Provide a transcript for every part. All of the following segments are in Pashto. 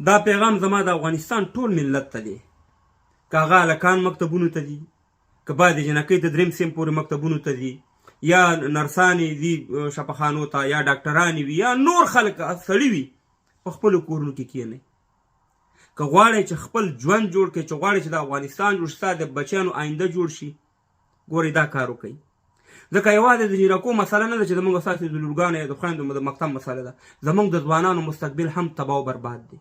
دا پیغام زما د افغانستان ټول ملت ته دی، که هغه هلکان مکتبونو ته دي، که باید د جنکۍ د دریم سیم پورې مکتبونو ته دي، یا نرسانې دي شفاخانو ته، یا ډاکټرانې وي، یا نور خلک سړي وي، په خپلو کورونو کې کښېنئ. که غواړئ چې خپل ژوند جوړ کړئ، چې غواړئ چې د افغانستان جوړ شي، ستا د بچیانو آینده جوړ شي، ګورئ دا کار وکئ. ځکه یوازې د جنکو مسله نه ده چې زموږ ستاسې د لورګانو یا د خویندو د مکتب مسله ده، زموږ د ځوانانو مستقبل هم تباه او برباد دی.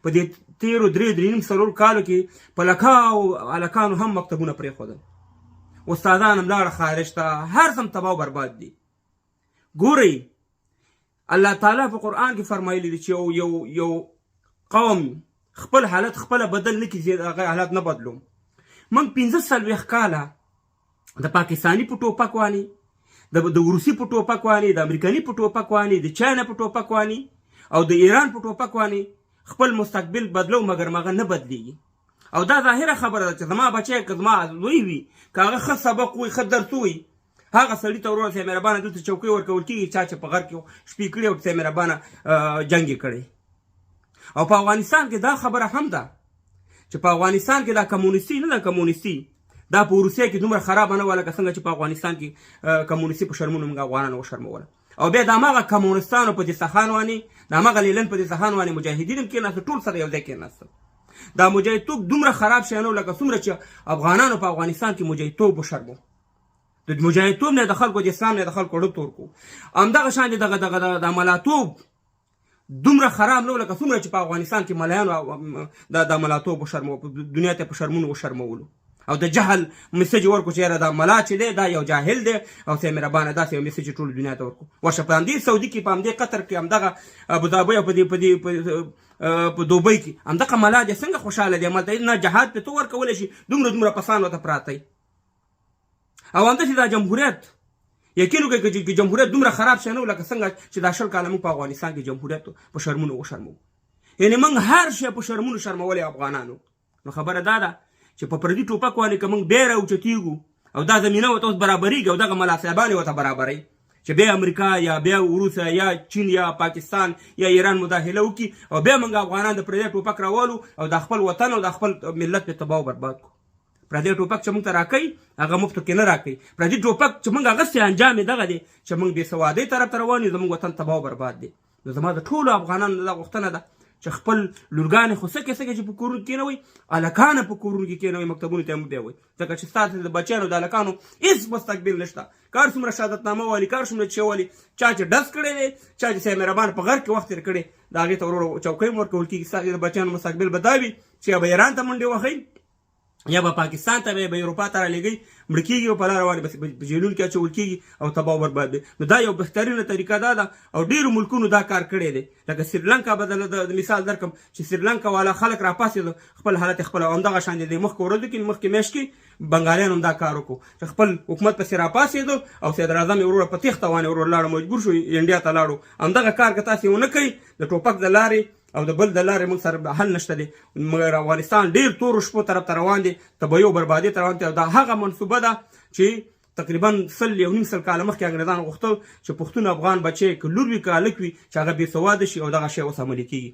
په دې تېرو 3.5 کالو کې په لکاو هلکانو هم مکتبونه پرېښودل، استادان هم لاړه خارج ته، هر څه هم تباه او برباد دي. ګورئ الله تعالی په قرآن کې فرمایلی دی چې یو قوم خپل حالت خپله بدل نه کړي، هغه حالت نه بدلوم. موږ 45 کاله د پاکستاني په ټوپک واني، د روسي په ټوپک واني، د امریکاني په ټوپک واني، د چاینا په ټوپک واني او د ایران په ټوپک واني خپل مستقبل بدلو، مګر مغه نه بدلیږي. او دا ظاهره خبره ده چې زما بچی که زما لوی وي، که هغه ښه سبق وي، ښه درس وي، هغه سړي ته وروره صاحب مهربانه دلته چوکۍ ورکول کېږي، چا چې په غر کې شپې کړي او صاحب مهربانه جنګ یې کړی. او په افغانستان کې دا خبره هم ده چې په افغانستان کې دا کمونیستي نه ده، کمونیستي دا په روسیه کې دومره خرابه نه وه لکه څنګه چې په افغانستان کې کمونیستي په شرمونو موږ افغانانو وشرموله. او بیا د هماغه کمونستانو په دې سخان وانې، د هماغه لیلن په دې سخان وانې مجاهدین هم کېناستل، ټول سره یو ځای کېناستل. دا مجاهدتوب دومره خراب شی نه و لکه څومره چې افغانانو په افغانستان کې مجاهدتوب وشرمو. د مجاهدتوب نه د خلکو د اسلام نه د خلکو ړوب تور کړو. همدغه شان دغه د ملاتوب دومره خراب نه و لکه څومره چې په افغانستان کې ملایانو د ملاتوب وشرمو، دنیا ته په شرمونو وشرمولو. او د جهل میسج ورکو چې یاره دا ملا چې دی دا یو جاهل دی، او صاحب مهربانه داسې یو میسج ټول دنیا ته ورکو. ورشه په همدې سعودي کې، په همدې قطر کې، همدغه ابوظبي او په دوبۍ کې همدغه ملا دی څنګه خوشحاله دی، هملته نه جهاد پې تو ورکولی شي، دومره پسان ورته پراته. او همداسې دا جمهوریت یقین وکړئ چې جمهوریت دومره خراب شی نه و لکه څنګه چې دا 20 کاله موږ په افغانستان کې جمهوریت په شرمونو وشرمو. یعنې موږ هر شی په شرمونو شرمولی افغانانو. نو خبره دا ده چې په پردي ټوپک باندې که موږ بیا راوچتېږو او دا زمینه ورته اوس برابرېږي او دغه ملا صاحبان یې ورته برابروي چې بیا امریکا یا بیا روسیه یا چین یا پاکستان یا ایران مداخله وکړي او بیا موږ افغانان د پردی ټوپک راولو او د خپل وطن او د خپل ملت پې تباه او برباد کړو. پردی ټوپک چې موږ ته راکوي هغه مفتو کې نه راکوي. پردي ټوپک چې موږ اغوستی انجام یې دغه دی چې موږ بېسوادۍ طرف ته روان یو، زموږ وطن تباه او برباد دی. نو زما د ټولو افغانانو دا غوښتنه ده چې خپل لورګانې خو سکې چې په کورونو کې کېنوئ، هلکانه په کورونو کې کېنوئ، مکتبونو ته یې مه بیاوئ، ځکه چې ستاسو د بچیانو د هلکانو هېڅ مستقبل نشته. کار څومره شهادتنامه والي، کار څومره چې والي، چا چې ډز کړی دی، چا چې صاحب مهربان په غر کې وخت تېر کړی، د هغې ته ورو چوکۍ هم ورکول کېږي. ستاسو د بچیانو مستقبل به دا وي چې یا به ایران ته منډې وهئ، یا به پاکستان ته به اروپا ته رالیږئ، مړه کېږي او په لاره باندې په جیلونو کې اچول کېږي او تباه او برباد دی. نو دا یو بهترینه طریقه دا ده او ډېرو ملکونو دا کار کړی دی. لکه سریلانکا به د مثال درکړم چې سریلانکا والا خلک راپاڅېدل، خپل حالت خپله همدغه شان دی. مخکې ورځو کې مخکې میاشت کې بنګالیانو هم دا کار وکړو چې خپل حکومت پسې راپاڅېدو او صدراعظم یې وروره په تېښته باندې ورور لاړو، مجبور شو انډیا ته لاړو. همدغه کار که تاسې ونه کوئ د ټوپک د لارې او د بل د لارې موږ سره حل نشته دی، مګر افغانستان ډېر تورو شپو طرف ته روان دی، تباهي او بربادۍ ته روان دی. او دا هغه منصوبه ده چې تقریبا 1.5 کاله مخکې انګریزانو غوښتل چې پښتون افغان بچی که لور وي که هلک وي چې هغه بېسواده شي او دغه شی اوس عملي کېږي.